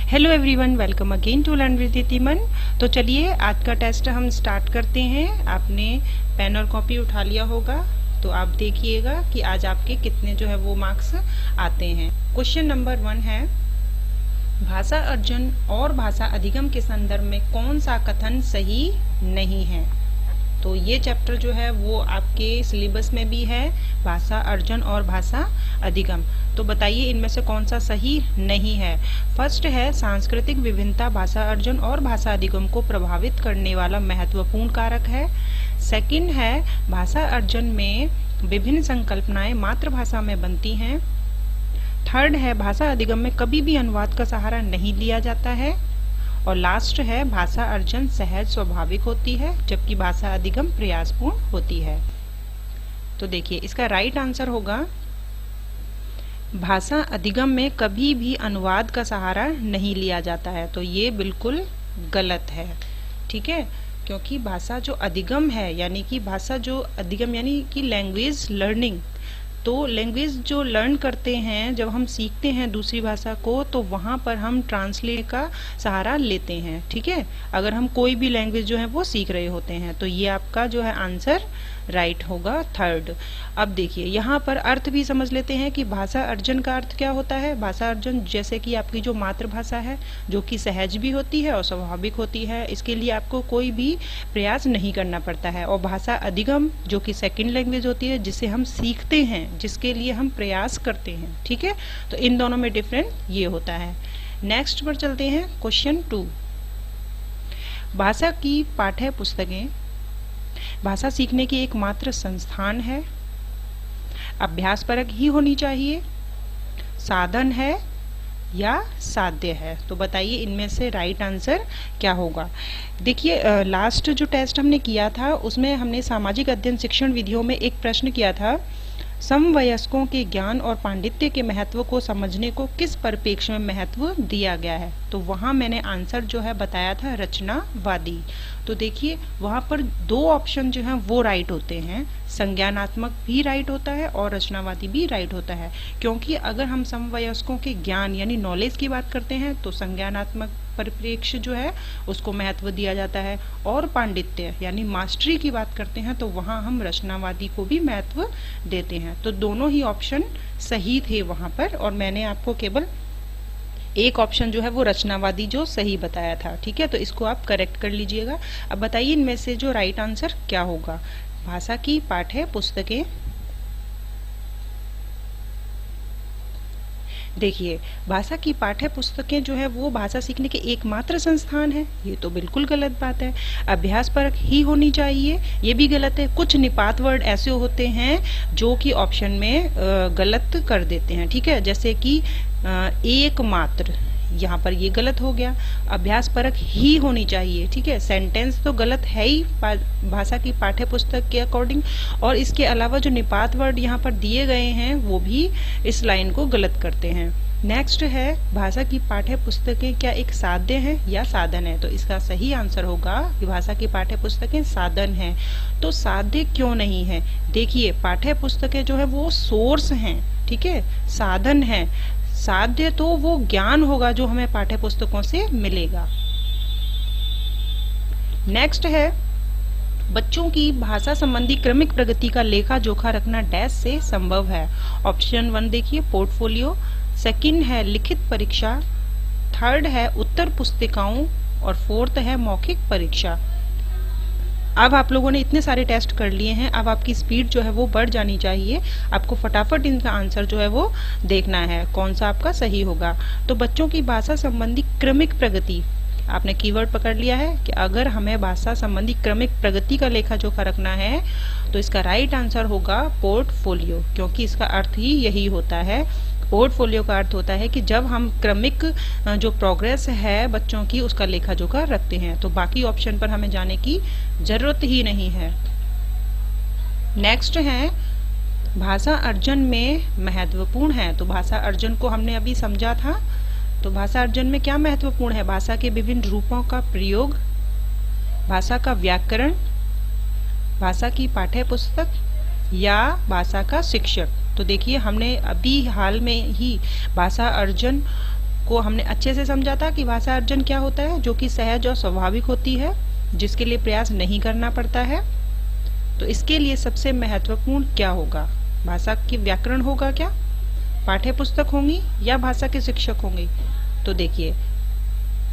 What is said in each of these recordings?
Hello everyone, welcome again to learn with Diptiman. तो चलिए आज का टेस्ट हम स्टार्ट करते हैं। आपने पेन और कॉपी उठा लिया होगा, तो आप देखिएगा कि आज आपके कितने जो है वो मार्क्स आते हैं। क्वेश्चन नंबर 1 है, भाषा अर्जन और भाषा अधिगम के संदर्भ में कौन सा कथन सही नहीं है। तो ये चैप्टर जो है वो आपके सिलेबस में भी है, भाषा अर्जन और भाषा अधिगम। तो बताइए इनमें से कौन सा सही नहीं है। फर्स्ट है, सांस्कृतिक विभिन्नता भाषा अर्जन और भाषा अधिगम को प्रभावित करने वाला महत्वपूर्ण कारक है। सेकंड है, भाषा अर्जन में विभिन्न संकल्पनाएं मातृभाषा में बनती हैं। थर्ड है, भाषा अधिगम में कभी भी अनुवाद का सहारा नहीं लिया जाता है। और लास्ट है, भाषा अर्जन सहज स्वाभाविक होती है जबकि भाषा अधिगम प्रयासपूर्ण होती है। तो देखिए इसका राइट आंसर होगा, भाषा अधिगम में कभी भी अनुवाद का सहारा नहीं लिया जाता है। तो ये बिल्कुल गलत है, ठीक है, क्योंकि भाषा जो अधिगम है यानी कि भाषा जो अधिगम यानी कि लैंग्वेज लर्निंग, तो लैंग्वेज जो लर्न करते हैं, जब हम सीखते हैं दूसरी भाषा को, तो वहाँ पर हम ट्रांसलेट का सहारा लेते हैं, ठीक है, अगर हम कोई भी लैंग्वेज जो है वो सीख रहे होते हैं। तो ये आपका जो है आंसर राइट होगा, थर्ड। अब देखिए यहाँ पर अर्थ भी समझ लेते हैं कि भाषा अर्जन का अर्थ क्या होता है। भाषा अर्जन जैसे कि आपकी जो मातृभाषा है, जो कि सहज भी होती है और स्वाभाविक होती है, इसके लिए आपको कोई भी प्रयास नहीं करना पड़ता है। और भाषा अधिगम जो कि सेकंड लैंग्वेज होती है, जिसे हम सीखते हैं, जिसके लिए हम प्रयास करते हैं, ठीक है। तो इन दोनों में डिफरेंस ये होता है। नेक्स्ट पर चलते हैं, क्वेश्चन 2। भाषा की पाठ्य पुस्तकें भाषा सीखने की एकमात्र संस्थान है, अभ्यासपरक ही होनी चाहिए, साधन है या साध्य है। तो बताइए इनमें से राइट आंसर क्या होगा। देखिए लास्ट जो टेस्ट हमने किया था उसमें हमने सामाजिक अध्ययन शिक्षण विधियों में एक प्रश्न किया था, समवयस्कों के ज्ञान और पांडित्य के महत्व को समझने को किस परिप्रेक्ष्य में महत्व दिया गया है। तो वहाँ मैंने आंसर जो है बताया था रचनावादी। तो देखिए वहाँ पर दो ऑप्शन जो हैं वो राइट होते हैं, संज्ञानात्मक भी राइट होता है और रचनावादी भी राइट होता है। क्योंकि अगर हम समवयस्कों के ज्ञान यानी नॉलेज की बात करते हैं तो संज्ञानात्मक परिप्रेक्ष्य जो है उसको महत्व दिया जाता है, और पांडित्य यानी मास्टरी की बात करते हैं तो वहाँ हम रचनावादी को भी महत्व देते हैं। तो दोनों ही ऑप्शन सही थे वहाँ पर, और मैंने आपको केवल एक ऑप्शन जो है वो रचनावादी जो सही बताया था, ठीक है। तो इसको आप करेक्ट कर लीजिएगा। अब बताइए इनमें से जो राइट आंसर क्या होगा। भाषा की पाठ्य पुस्तकें, देखिए भाषा की पाठ्य पुस्तकें जो है वो भाषा सीखने के एकमात्र संस्थान है, ये तो बिल्कुल गलत बात है। अभ्यासपरक ही होनी चाहिए, ये भी गलत है। कुछ निपात वर्ड ऐसे होते हैं जो कि ऑप्शन में गलत कर देते हैं, ठीक है, जैसे कि एकमात्र, यहाँ पर ये गलत हो गया। अभ्यासपरक ही होनी चाहिए, ठीक है, सेंटेंस तो गलत है ही भाषा की पाठ्य पुस्तक के अकॉर्डिंग, और इसके अलावा जो निपात वर्ड यहाँ पर दिए गए हैं वो भी इस लाइन को गलत करते हैं। नेक्स्ट है, भाषा की पाठ्य पुस्तकें क्या एक साध्य है या साधन है। तो इसका सही आंसर होगा कि भाषा की पाठ्य पुस्तकें साधन है। तो साध्य क्यों नहीं है, देखिए पाठ्य पुस्तकें जो है वो सोर्स हैं, ठीक है, साधन है। साध्य तो वो ज्ञान होगा जो हमें पाठ्य पुस्तकों से मिलेगा। नेक्स्ट है, बच्चों की भाषा संबंधी क्रमिक प्रगति का लेखा जोखा रखना डैश से संभव है। ऑप्शन 1 देखिए पोर्टफोलियो, सेकंड है लिखित परीक्षा, थर्ड है उत्तर पुस्तिकाओं, और फोर्थ है मौखिक परीक्षा। अब आप लोगों ने इतने सारे टेस्ट कर लिए हैं, अब आपकी स्पीड जो है वो बढ़ जानी चाहिए। आपको फटाफट इनका आंसर जो है वो देखना है कौन सा आपका सही होगा। तो बच्चों की भाषा संबंधी क्रमिक प्रगति, आपने कीवर्ड पकड़ लिया है कि अगर हमें भाषा संबंधी क्रमिक प्रगति का लेखा जोखा रखना है तो इसका राइट आंसर होगा पोर्टफोलियो, क्योंकि इसका अर्थ ही यही होता है। पोर्टफोलियो का अर्थ होता है कि जब हम क्रमिक जो प्रोग्रेस है बच्चों की उसका लेखा जोखा रखते हैं। तो बाकी ऑप्शन पर हमें जाने की जरूरत ही नहीं है। नेक्स्ट है, भाषा अर्जन में महत्वपूर्ण है। तो भाषा अर्जन को हमने अभी समझा था। तो भाषा अर्जन में क्या महत्वपूर्ण है, भाषा के विभिन्न रूपों का प्रयोग, भाषा का व्याकरण, भाषा की पाठ्य पुस्तक या भाषा का शिक्षक। तो देखिए हमने अभी हाल में ही भाषा अर्जन को हमने अच्छे से समझा था कि भाषा अर्जन क्या होता है, जो कि सहज और स्वाभाविक होती है, जिसके लिए प्रयास नहीं करना पड़ता है। तो इसके लिए सबसे महत्वपूर्ण क्या होगा? भाषा की व्याकरण होगा क्या, पाठ्य पुस्तक होंगी या भाषा के शिक्षक होंगे? तो देखिए,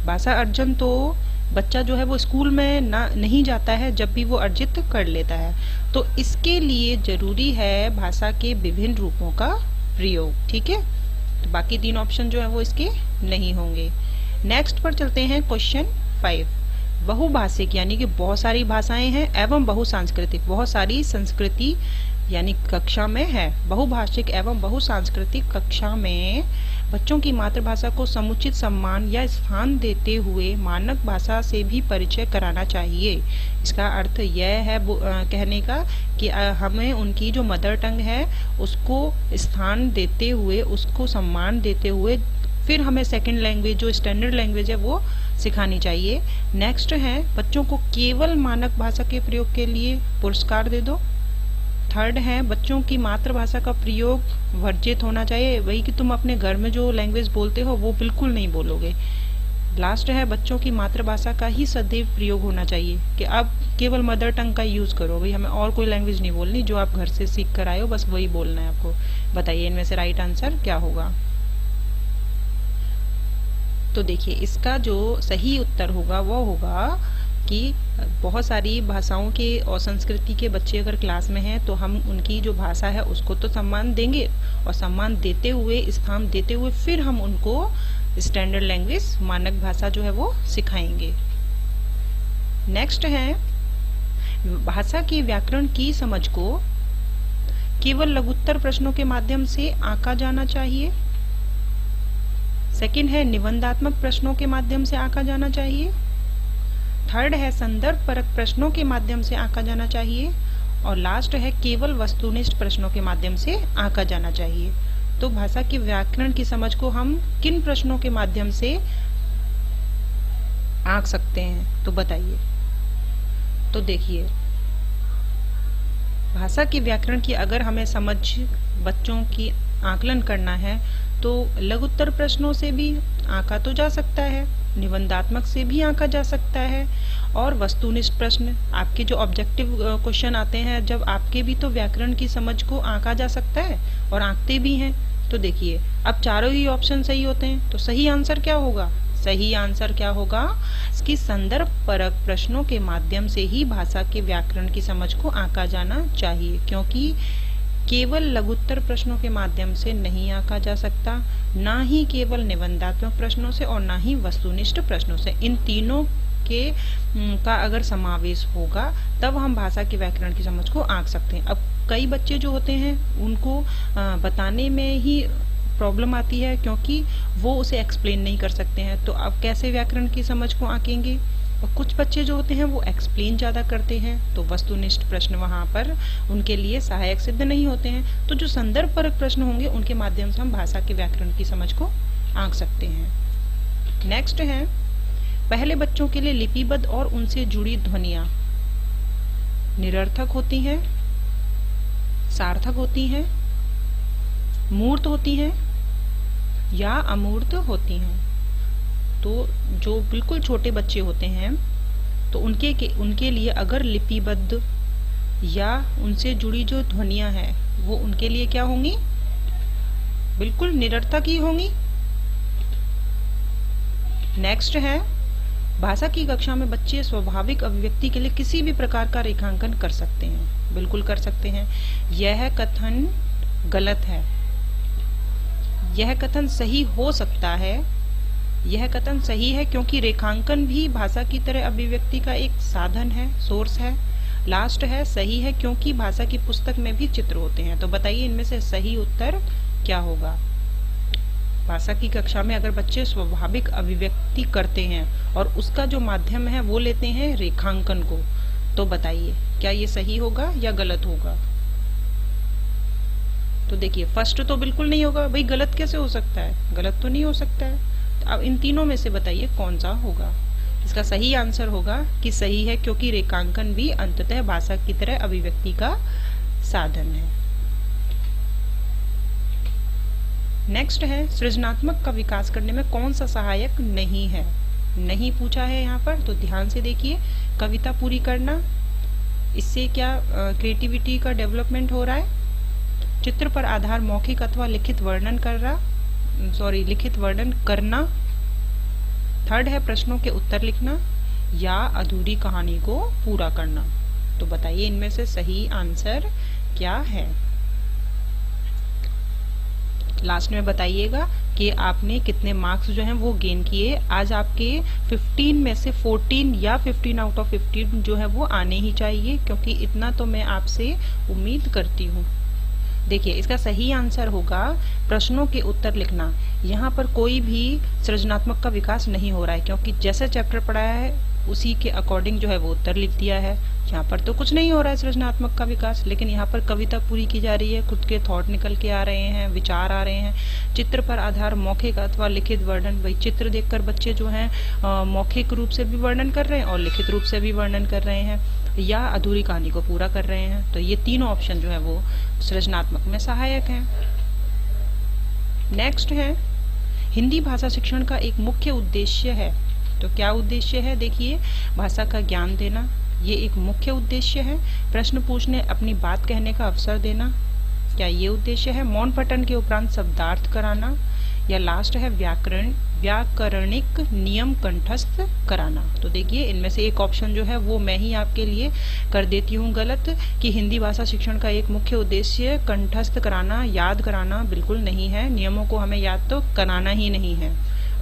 भाषा अर्जन तो बच्चा जो है वो स्कूल में नहीं जाता है जब भी वो अर्जित कर लेता है। तो इसके लिए जरूरी है भाषा के विभिन्न रूपों का प्रयोग। ठीक है, तो बाकी 3 ऑप्शन जो है वो इसके नहीं होंगे। नेक्स्ट पर चलते हैं क्वेश्चन 5। बहुभाषिक यानी कि बहुत सारी भाषाएं हैं एवं बहुसांस्कृतिक, बहुत सारी संस्कृति यानी कक्षा में है। बहुभाषिक एवं बहुसांस्कृतिक कक्षा में बच्चों की मातृभाषा को समुचित सम्मान या स्थान देते हुए मानक भाषा से भी परिचय कराना चाहिए। इसका अर्थ यह है कहने का कि हमें उनकी जो मदर टंग है उसको स्थान देते हुए, उसको सम्मान देते हुए फिर हमें सेकंड लैंग्वेज जो स्टैंडर्ड लैंग्वेज है वो सिखानी चाहिए। नेक्स्ट है, बच्चों को केवल मानक भाषा के प्रयोग के लिए पुरस्कार दे दो। थर्ड है, बच्चों की मातृभाषा का प्रयोग वर्जित होना चाहिए, वही कि तुम अपने घर में जो लैंग्वेज बोलते हो वो बिल्कुल नहीं बोलोगे। लास्ट है, बच्चों की मातृभाषा का ही सदैव प्रयोग होना चाहिए, कि आप केवल मदर टंग का यूज करो, भाई हमें और कोई लैंग्वेज नहीं बोलनी, जो आप घर से सीख कर आए हो बस वही बोलना है आपको। बताइए इनमें से राइट आंसर क्या होगा? तो देखिए, इसका जो सही उत्तर होगा वो होगा कि बहुत सारी भाषाओं के और संस्कृति के बच्चे अगर क्लास में हैं तो हम उनकी जो भाषा है उसको तो सम्मान देंगे, और सम्मान देते हुए, स्थान देते हुए फिर हम उनको स्टैंडर्ड लैंग्वेज, मानक भाषा जो है वो सिखाएंगे। नेक्स्ट है, भाषा के व्याकरण की समझ को केवल लघुत्तर प्रश्नों के माध्यम से आंका जाना चाहिए। सेकंड है, निबंधात्मक प्रश्नों के माध्यम से आंका जाना चाहिए। थर्ड है, संदर्भ परक प्रश्नों के माध्यम से आंका जाना चाहिए। और लास्ट है, केवल वस्तुनिष्ठ प्रश्नों के माध्यम से आंका जाना चाहिए। तो भाषा के व्याकरण की समझ को हम किन प्रश्नों के माध्यम से आंक सकते हैं? तो बताइए। तो देखिए, भाषा के व्याकरण की अगर हमें समझ बच्चों की आकलन करना है तो लघुत्तर प्रश्नों से भी आंका तो जा सकता है, निबंधात्मक से भी आंका जा सकता है, और वस्तुनिष्ठ प्रश्न आपके जो ऑब्जेक्टिव क्वेश्चन आते हैं जब आपके भी तो व्याकरण की समझ को आंका जा सकता है और आंकते भी हैं। तो देखिए, अब चारों ही ऑप्शन सही होते हैं, तो सही आंसर क्या होगा? सही आंसर क्या होगा? इसकी संदर्भ परक प्रश्नों के माध्यम से ही भाषा के व्याकरण की समझ को आंका जाना चाहिए, क्योंकि केवल लघुत्तर प्रश्नों के माध्यम से नहीं आंका जा सकता, ना ही केवल निबंधात्मक प्रश्नों से और ना ही वस्तुनिष्ठ प्रश्नों से। इन तीनों के का अगर समावेश होगा तब हम भाषा के व्याकरण की समझ को आंक सकते हैं। अब कई बच्चे जो होते हैं उनको बताने में ही प्रॉब्लम आती है, क्योंकि वो उसे एक्सप्लेन नहीं कर सकते हैं, तो अब कैसे व्याकरण की समझ को आंकेंगे? और कुछ बच्चे जो होते हैं वो एक्सप्लेन ज़्यादा करते हैं, तो वस्तुनिष्ठ प्रश्न वहाँ पर उनके लिए सहायक सिद्ध नहीं होते हैं। तो जो संदर्भ परक प्रश्न होंगे उनके माध्यम से हम भाषा के व्याकरण की समझ को आंक सकते हैं। नेक्स्ट है, पहले बच्चों के लिए लिपिबद्ध और उनसे जुड़ी ध्वनियाँ निरर्थक होती हैं, सार्थक होती हैं, मूर्त होती हैं या अमूर्त होती हैं। तो जो बिल्कुल छोटे बच्चे होते हैं तो उनके लिए अगर लिपिबद्ध या उनसे जुड़ी जो ध्वनियां हैं वो उनके लिए क्या होंगी? बिल्कुल निरर्थक ही होंगी। नेक्स्ट है, भाषा की कक्षा में बच्चे स्वाभाविक अभिव्यक्ति के लिए किसी भी प्रकार का रेखांकन कर सकते हैं। बिल्कुल कर सकते हैं। यह कथन गलत है, यह कथन सही हो सकता है, यह कथन सही है क्योंकि रेखांकन भी भाषा की तरह अभिव्यक्ति का एक साधन है, सोर्स है। लास्ट है, सही है क्योंकि भाषा की पुस्तक में भी चित्र होते हैं। तो बताइए इनमें से सही उत्तर क्या होगा? भाषा की कक्षा में अगर बच्चे स्वाभाविक अभिव्यक्ति करते हैं और उसका जो माध्यम है वो लेते हैं रेखांकन को, तो बताइए क्या ये सही होगा या गलत होगा? तो देखिए, फर्स्ट तो बिल्कुल नहीं होगा, भाई गलत कैसे हो सकता है? गलत तो नहीं हो सकता है। तो अब इन तीनों में से बताइए कौन सा होगा? इसका सही आंसर होगा कि सही है क्योंकि रेखांकन भी अंततः भाषा की तरह अभिव्यक्ति का साधन है। नेक्स्ट है सृजनात्मक का विकास करने में कौन सा सहायक नहीं है। नहीं पूछा है यहाँ पर, तो ध्यान से देखिए। कविता पूरी करना, इससे क्या क्रिएटिविटी का डेवलपमेंट हो रहा है। चित्र पर आधार मौखिक अथवा लिखित वर्णन करना। थर्ड है प्रश्नों के उत्तर लिखना या अधूरी कहानी को पूरा करना। तो बताइए इनमें से सही आंसर क्या है। लास्ट में बताइएगा कि आपने कितने मार्क्स जो हैं वो गेन किए। आज आपके 15 में से 14 या 15 आउट ऑफ 15 जो है वो आने ही चाहिए, क्योंकि इतना तो मैं आपसे उम्मीद करती हूँ। देखिए इसका सही आंसर होगा प्रश्नों के उत्तर लिखना। यहाँ पर कोई भी सृजनात्मक का विकास नहीं हो रहा है, क्योंकि जैसे चैप्टर पढ़ाया है उसी के अकॉर्डिंग जो है वो उत्तर लिख दिया है। यहाँ पर तो कुछ नहीं हो रहा है सृजनात्मक का विकास, लेकिन यहाँ पर कविता पूरी की जा रही है, खुद के थॉट निकल के आ रहे हैं, विचार आ रहे हैं। चित्र पर आधार मौखिक अथवा लिखित वर्णन, भाई चित्र देखकर बच्चे जो हैं मौखिक रूप से भी वर्णन कर रहे हैं और लिखित रूप से भी वर्णन कर रहे हैं, या अधूरी कहानी को पूरा कर रहे हैं। तो ये तीनों ऑप्शन जो है वो सृजनात्मक में सहायक हैं। नेक्स्ट है हिंदी भाषा शिक्षण का एक मुख्य उद्देश्य है। तो क्या उद्देश्य है? देखिए, भाषा का ज्ञान देना, ये एक मुख्य उद्देश्य है। प्रश्न पूछने, अपनी बात कहने का अवसर देना, क्या ये उद्देश्य है? मौन पठन के उपरांत शब्दार्थ कराना, या लास्ट है व्याकरणिक नियम कंठस्थ कराना। तो देखिए इनमें से एक ऑप्शन जो है वो मैं ही आपके लिए कर देती हूँ गलत, कि हिंदी भाषा शिक्षण का एक मुख्य उद्देश्य कंठस्थ कराना, याद कराना बिल्कुल नहीं है। नियमों को हमें याद तो कराना ही नहीं है।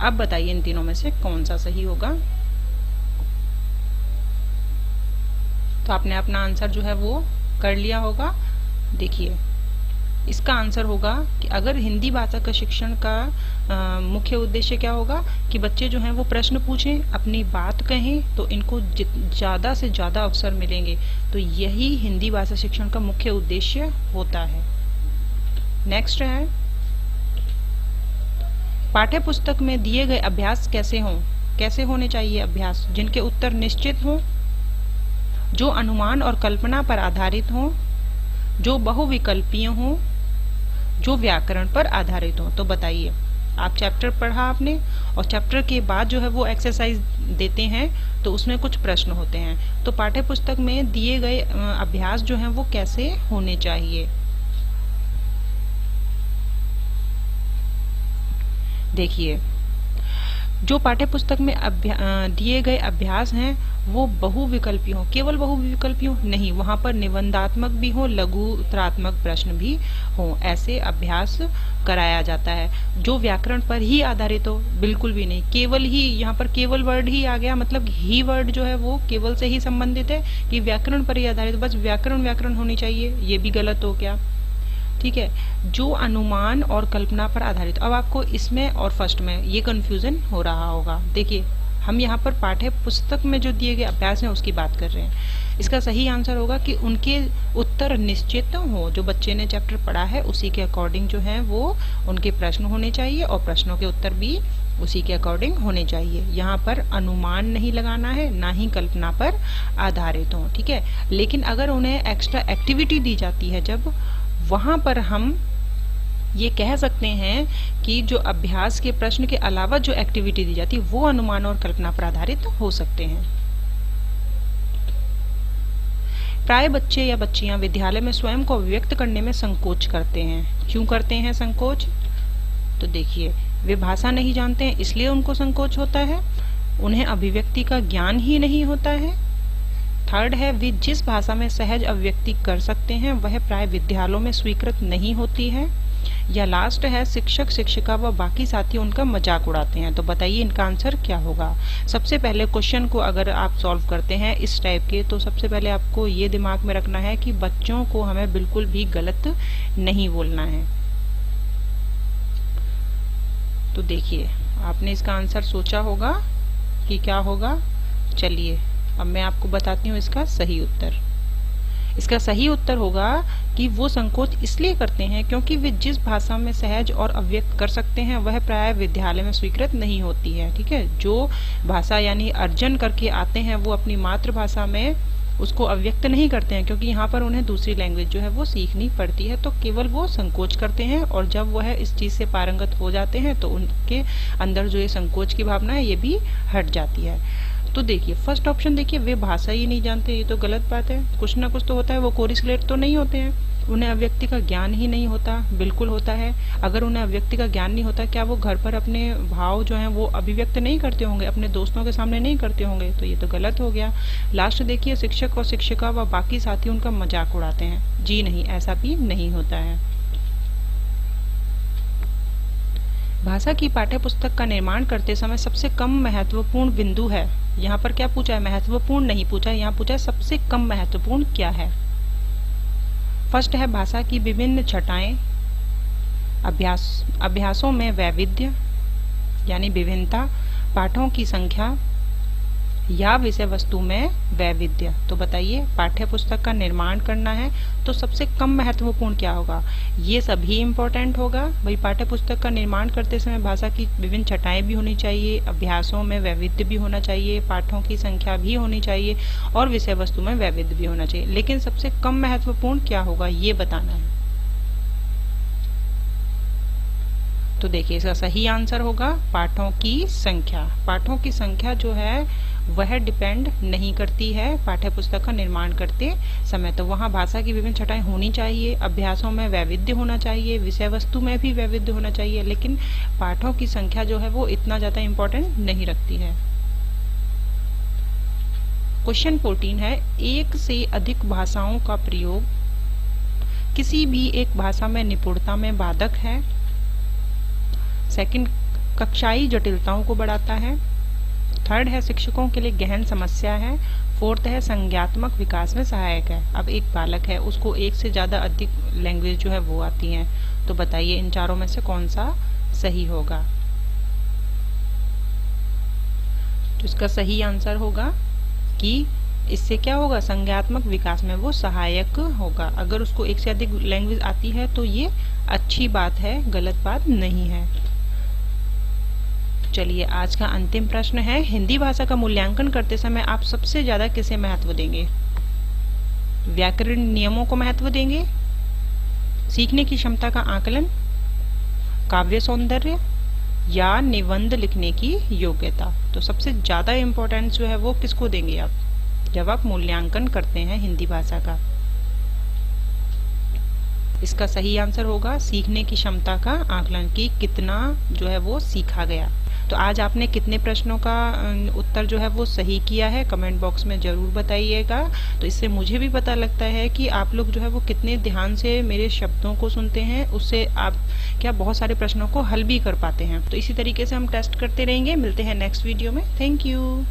अब बताइए इन तीनों में से कौन सा सही होगा। तो आपने अपना आंसर जो है वो कर लिया होगा। देखिए इसका आंसर होगा कि अगर हिंदी भाषा का शिक्षण का मुख्य उद्देश्य क्या होगा कि बच्चे जो हैं वो प्रश्न पूछें, अपनी बात कहें, तो इनको ज़्यादा से ज़्यादा अवसर मिलेंगे। तो यही हिंदी भाषा शिक्षण का मुख्य उद्देश्य होता है। नेक्स्ट है पाठ्य पुस्तक में दिए गए अभ्यास कैसे होने चाहिए अभ्यास? जिनके उत्तर निश्चित हों, जो अनुमान और कल्पना पर आधारित हों, जो बहुविकल्पीय हों, जो व्याकरण पर आधारित हो। तो बताइए, आप चैप्टर पढ़ा आपने और चैप्टर के बाद जो है वो एक्सरसाइज देते हैं, तो उसमें कुछ प्रश्न होते हैं। तो पाठ्य पुस्तक में दिए गए अभ्यास जो हैं वो कैसे होने चाहिए? देखिए, जो पाठ्य पुस्तक में दिए गए अभ्यास हैं वो बहुविकल्पी हो। केवल बहुविकल्पी हो नहीं, वहाँ पर निबंधात्मक भी हो, लघु उत्तरात्मक प्रश्न भी हो, ऐसे अभ्यास कराया जाता है। जो व्याकरण पर ही आधारित हो, बिल्कुल भी नहीं। केवल ही, यहाँ पर केवल वर्ड ही आ गया, मतलब ही वर्ड जो है वो केवल से ही संबंधित है कि व्याकरण पर ही आधारित, बस व्याकरण होनी चाहिए, ये भी गलत हो गया। ठीक है, जो अनुमान और कल्पना पर आधारित। अब आपको इसमें और फर्स्ट में ये कंफ्यूजन हो रहा होगा। देखिए, हम यहाँ पर पाठ्य पुस्तक में जो दिए गए अभ्यास हैं उसकी बात कर रहे हैं। इसका सही आंसर होगा कि उनके उत्तर निश्चित हो, जो बच्चे ने चैप्टर पढ़ा है उसी के अकॉर्डिंग जो है वो उनके प्रश्न होने चाहिए और प्रश्नों के उत्तर भी उसी के अकॉर्डिंग होने चाहिए। यहाँ पर अनुमान नहीं लगाना है, ना ही कल्पना पर आधारित हो। ठीक है, लेकिन अगर उन्हें एक्स्ट्रा एक्टिविटी दी जाती है, जब वहाँ पर हम ये कह सकते हैं कि जो अभ्यास के प्रश्न के अलावा जो एक्टिविटी दी जाती है वो अनुमान और कल्पना पर आधारित हो सकते हैं। प्राय बच्चे या बच्चियां विद्यालय में स्वयं को अभिव्यक्त करने में संकोच करते हैं। क्यों करते हैं संकोच? तो देखिए, वे भाषा नहीं जानते हैं इसलिए उनको संकोच होता है, उन्हें अभिव्यक्ति का ज्ञान ही नहीं होता है। थर्ड है, वे जिस भाषा में सहज अभिव्यक्ति कर सकते हैं वह प्राय विद्यालयों में स्वीकृत नहीं होती है। या लास्ट है, शिक्षक शिक्षिका व बाकी साथी उनका मजाक उड़ाते हैं। तो बताइए इनका आंसर क्या होगा। सबसे पहले क्वेश्चन को अगर आप सॉल्व करते हैं इस टाइप के, तो सबसे पहले आपको ये दिमाग में रखना है कि बच्चों को हमें बिल्कुल भी गलत नहीं बोलना है। तो देखिए, आपने इसका आंसर सोचा होगा कि क्या होगा। चलिए अब मैं आपको बताती हूँ इसका सही उत्तर। इसका सही उत्तर होगा कि वो संकोच इसलिए करते हैं क्योंकि वे जिस भाषा में सहज और अभिव्यक्त कर सकते हैं वह प्राय विद्यालय में स्वीकृत नहीं होती है। ठीक है, जो भाषा यानी अर्जन करके आते हैं वो अपनी मातृभाषा में उसको अव्यक्त नहीं करते हैं, क्योंकि यहाँ पर उन्हें दूसरी लैंग्वेज जो है वो सीखनी पड़ती है, तो केवल वो संकोच करते हैं, और जब वह इस चीज़ से पारंगत हो जाते हैं तो उनके अंदर जो ये संकोच की भावना है ये भी हट जाती है। तो देखिए फर्स्ट ऑप्शन, देखिए वे भाषा ही नहीं जानते, ये तो गलत बात है। कुछ ना कुछ तो होता है, वो कोरिलेट तो नहीं होते हैं, उन्हें अव्यक्ति का ज्ञान ही नहीं होता। बिल्कुल होता है। अगर उन्हें अव्यक्ति का ज्ञान नहीं होता, क्या वो घर पर अपने भाव जो हैं वो अभिव्यक्त नहीं करते होंगे, अपने दोस्तों के सामने नहीं करते होंगे? तो ये तो गलत हो गया। लास्ट देखिए, शिक्षक और शिक्षिका व बाकी साथी उनका मजाक उड़ाते हैं। जी नहीं, ऐसा भी नहीं होता है। भाषा की पाठ्य पुस्तक का निर्माण करते समय सबसे कम महत्वपूर्ण बिंदु है। यहाँ पर क्या पूछा है? महत्वपूर्ण नहीं पूछा, यहाँ पूछा है सबसे कम महत्वपूर्ण क्या है। फर्स्ट है भाषा की विभिन्न छटाएं, अभ्यासों में वैविध्य यानी विभिन्नता, पाठों की संख्या या विषय वस्तु में वैविध्य। तो बताइए, पाठ्य पुस्तक का निर्माण करना है तो सबसे कम महत्वपूर्ण क्या होगा? ये सभी इम्पोर्टेंट होगा भाई। पाठ्य पुस्तक का निर्माण करते समय भाषा की विभिन्न छटाएं भी होनी चाहिए, अभ्यासों में वैविध्य भी होना चाहिए, पाठों की संख्या भी होनी चाहिए और विषय वस्तु में वैविध्य भी होना चाहिए। लेकिन सबसे कम महत्वपूर्ण क्या होगा ये बताना है। तो देखिए, इसका सही आंसर होगा पाठों की संख्या। पाठों की संख्या जो है वह डिपेंड नहीं करती है पाठ्य पुस्तक का निर्माण करते समय। तो वहाँ भाषा की विभिन्न छटाएं होनी चाहिए, अभ्यासों में वैविध्य होना चाहिए, विषय वस्तु में भी वैविध्य होना चाहिए, लेकिन पाठों की संख्या जो है वो इतना ज़्यादा इम्पोर्टेंट नहीं रखती है। क्वेश्चन 14 है, एक से अधिक भाषाओं का प्रयोग किसी भी एक भाषा में निपुणता में बाधक है। सेकंड, कक्षाई जटिलताओं को बढ़ाता है। थर्ड है, शिक्षकों के लिए गहन समस्या है। फोर्थ है, संज्ञात्मक विकास में सहायक है। अब एक बालक है, उसको एक से ज़्यादा अधिक लैंग्वेज जो है वो आती हैं, तो बताइए इन चारों में से कौन सा सही होगा? तो इसका सही आंसर होगा कि इससे क्या होगा, संज्ञात्मक विकास में वो सहायक होगा। अगर उसको एक से अधिक लैंग्वेज आती है तो ये अच्छी बात है, गलत बात नहीं है। चलिए, आज का अंतिम प्रश्न है, हिंदी भाषा का मूल्यांकन करते समय आप सबसे ज्यादा किसे महत्व देंगे? व्याकरण नियमों को महत्व देंगे, सीखने की क्षमता का आकलन, काव्य सौंदर्य या निबंध लिखने की योग्यता? तो सबसे ज्यादा इम्पोर्टेंस जो है वो किसको देंगे आप जब आप मूल्यांकन करते हैं हिंदी भाषा का? इसका सही आंसर होगा सीखने की क्षमता का आकलन, की कितना जो है वो सीखा गया। तो आज आपने कितने प्रश्नों का उत्तर जो है वो सही किया है, कमेंट बॉक्स में ज़रूर बताइएगा। तो इससे मुझे भी पता लगता है कि आप लोग जो है वो कितने ध्यान से मेरे शब्दों को सुनते हैं, उससे आप क्या बहुत सारे प्रश्नों को हल भी कर पाते हैं। तो इसी तरीके से हम टेस्ट करते रहेंगे। मिलते हैं नेक्स्ट वीडियो में। Thank you.